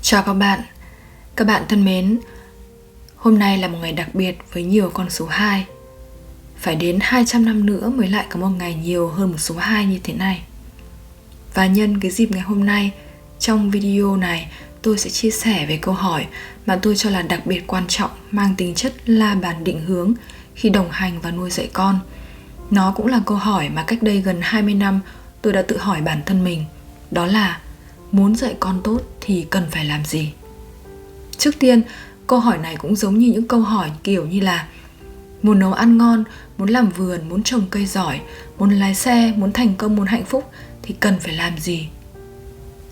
Chào các bạn thân mến. Hôm nay là một ngày đặc biệt với nhiều con số 2. Phải đến 200 năm nữa mới lại có một ngày nhiều hơn một số 2 như thế này. Và nhân cái dịp ngày hôm nay, trong video này tôi sẽ chia sẻ về câu hỏi mà tôi cho là đặc biệt quan trọng, mang tính chất là bản định hướng khi đồng hành và nuôi dạy con. Nó cũng là câu hỏi mà cách đây gần 20 năm tôi đã tự hỏi bản thân mình. Đó là muốn dạy con tốt thì cần phải làm gì? Trước tiên, câu hỏi này cũng giống như những câu hỏi kiểu như là muốn nấu ăn ngon, muốn làm vườn, muốn trồng cây giỏi, muốn lái xe, muốn thành công, muốn hạnh phúc thì cần phải làm gì?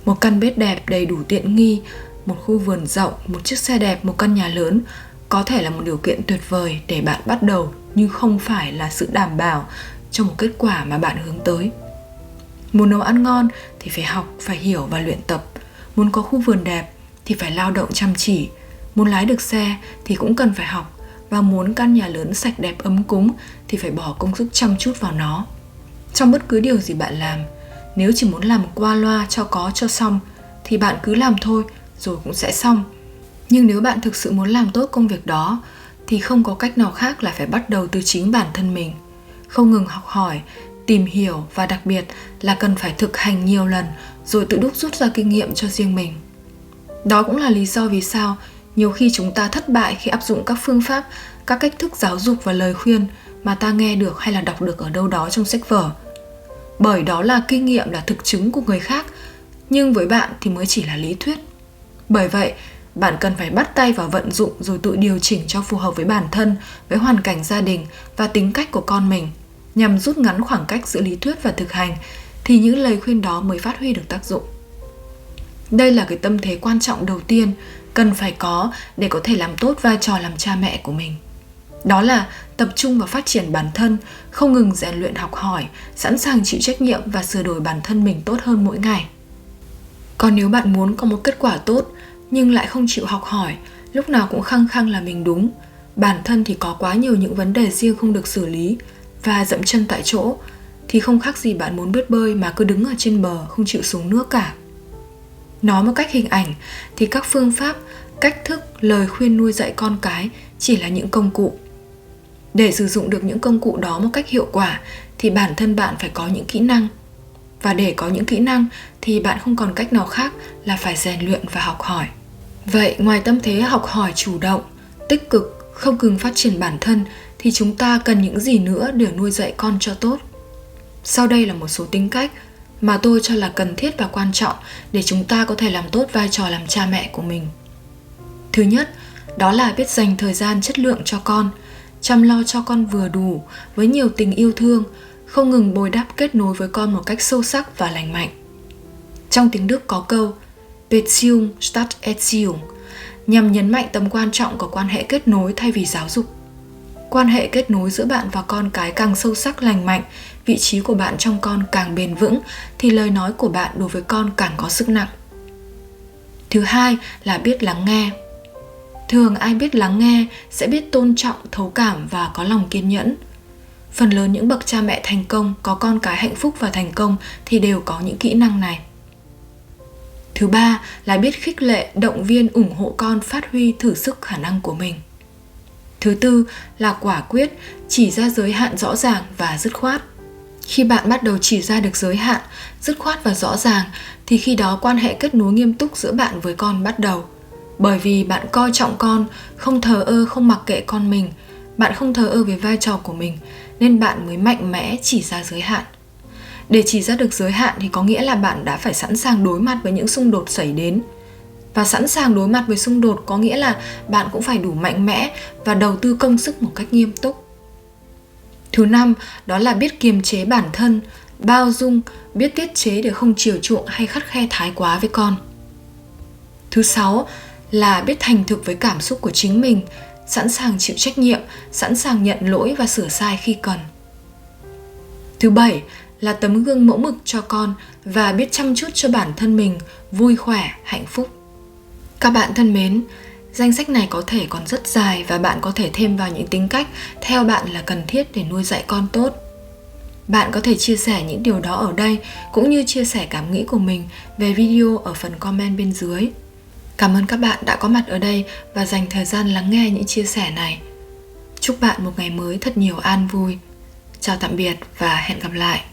Một căn bếp đẹp đầy đủ tiện nghi, một khu vườn rộng, một chiếc xe đẹp, một căn nhà lớn có thể là một điều kiện tuyệt vời để bạn bắt đầu, nhưng không phải là sự đảm bảo cho một kết quả mà bạn hướng tới. Muốn nấu ăn ngon thì phải học, phải hiểu và luyện tập. Muốn có khu vườn đẹp thì phải lao động chăm chỉ. Muốn lái được xe thì cũng cần phải học. Và muốn căn nhà lớn sạch đẹp ấm cúng thì phải bỏ công sức chăm chút vào nó. Trong bất cứ điều gì bạn làm, nếu chỉ muốn làm qua loa cho có cho xong thì bạn cứ làm thôi rồi cũng sẽ xong. Nhưng nếu bạn thực sự muốn làm tốt công việc đó thì không có cách nào khác là phải bắt đầu từ chính bản thân mình. Không ngừng học hỏi, tìm hiểu và đặc biệt là cần phải thực hành nhiều lần rồi tự đúc rút ra kinh nghiệm cho riêng mình. Đó cũng là lý do vì sao nhiều khi chúng ta thất bại khi áp dụng các phương pháp, các cách thức giáo dục và lời khuyên mà ta nghe được hay là đọc được ở đâu đó trong sách vở. Bởi đó là kinh nghiệm, là thực chứng của người khác, nhưng với bạn thì mới chỉ là lý thuyết. Bởi vậy, bạn cần phải bắt tay vào vận dụng rồi tự điều chỉnh cho phù hợp với bản thân, với hoàn cảnh gia đình và tính cách của con mình, nhằm rút ngắn khoảng cách giữa lý thuyết và thực hành thì những lời khuyên đó mới phát huy được tác dụng. Đây là cái tâm thế quan trọng đầu tiên cần phải có để có thể làm tốt vai trò làm cha mẹ của mình. Đó là tập trung vào phát triển bản thân, không ngừng rèn luyện học hỏi, sẵn sàng chịu trách nhiệm và sửa đổi bản thân mình tốt hơn mỗi ngày. Còn nếu bạn muốn có một kết quả tốt nhưng lại không chịu học hỏi, lúc nào cũng khăng khăng là mình đúng, bản thân thì có quá nhiều những vấn đề riêng không được xử lý và dậm chân tại chỗ, thì không khác gì bạn muốn biết bơi mà cứ đứng ở trên bờ không chịu xuống nước cả. Nói một cách hình ảnh thì các phương pháp, cách thức, lời khuyên nuôi dạy con cái chỉ là những công cụ. Để sử dụng được những công cụ đó một cách hiệu quả thì bản thân bạn phải có những kỹ năng. Và để có những kỹ năng thì bạn không còn cách nào khác là phải rèn luyện và học hỏi. Vậy ngoài tâm thế học hỏi chủ động, tích cực, không ngừng phát triển bản thân thì chúng ta cần những gì nữa để nuôi dạy con cho tốt? Sau đây là một số tính cách mà tôi cho là cần thiết và quan trọng để chúng ta có thể làm tốt vai trò làm cha mẹ của mình. Thứ nhất, đó là biết dành thời gian chất lượng cho con, chăm lo cho con vừa đủ với nhiều tình yêu thương, không ngừng bồi đắp kết nối với con một cách sâu sắc và lành mạnh. Trong tiếng Đức có câu Beziehung statt Erziehung, nhằm nhấn mạnh tầm quan trọng của quan hệ kết nối thay vì giáo dục. Quan hệ kết nối giữa bạn và con cái càng sâu sắc lành mạnh, vị trí của bạn trong con càng bền vững thì lời nói của bạn đối với con càng có sức nặng. Thứ hai là biết lắng nghe. Thường ai biết lắng nghe sẽ biết tôn trọng, thấu cảm và có lòng kiên nhẫn. Phần lớn những bậc cha mẹ thành công, có con cái hạnh phúc và thành công thì đều có những kỹ năng này. Thứ ba là biết khích lệ, động viên, ủng hộ con phát huy thử sức khả năng của mình. Thứ tư là quả quyết, chỉ ra giới hạn rõ ràng và dứt khoát. Khi bạn bắt đầu chỉ ra được giới hạn, dứt khoát và rõ ràng thì khi đó quan hệ kết nối nghiêm túc giữa bạn với con bắt đầu. Bởi vì bạn coi trọng con, không thờ ơ, không mặc kệ con mình, bạn không thờ ơ về vai trò của mình nên bạn mới mạnh mẽ chỉ ra giới hạn. Để chỉ ra được giới hạn thì có nghĩa là bạn đã phải sẵn sàng đối mặt với những xung đột xảy đến. Và sẵn sàng đối mặt với xung đột có nghĩa là bạn cũng phải đủ mạnh mẽ và đầu tư công sức một cách nghiêm túc. Thứ năm, đó là biết kiềm chế bản thân, bao dung, biết tiết chế để không chiều chuộng hay khắt khe thái quá với con. Thứ sáu là biết thành thực với cảm xúc của chính mình, sẵn sàng chịu trách nhiệm, sẵn sàng nhận lỗi và sửa sai khi cần. Thứ bảy là tấm gương mẫu mực cho con và biết chăm chút cho bản thân mình, vui khỏe, hạnh phúc. Các bạn thân mến, danh sách này có thể còn rất dài và bạn có thể thêm vào những tính cách theo bạn là cần thiết để nuôi dạy con tốt. Bạn có thể chia sẻ những điều đó ở đây cũng như chia sẻ cảm nghĩ của mình về video ở phần comment bên dưới. Cảm ơn các bạn đã có mặt ở đây và dành thời gian lắng nghe những chia sẻ này. Chúc bạn một ngày mới thật nhiều an vui. Chào tạm biệt và hẹn gặp lại.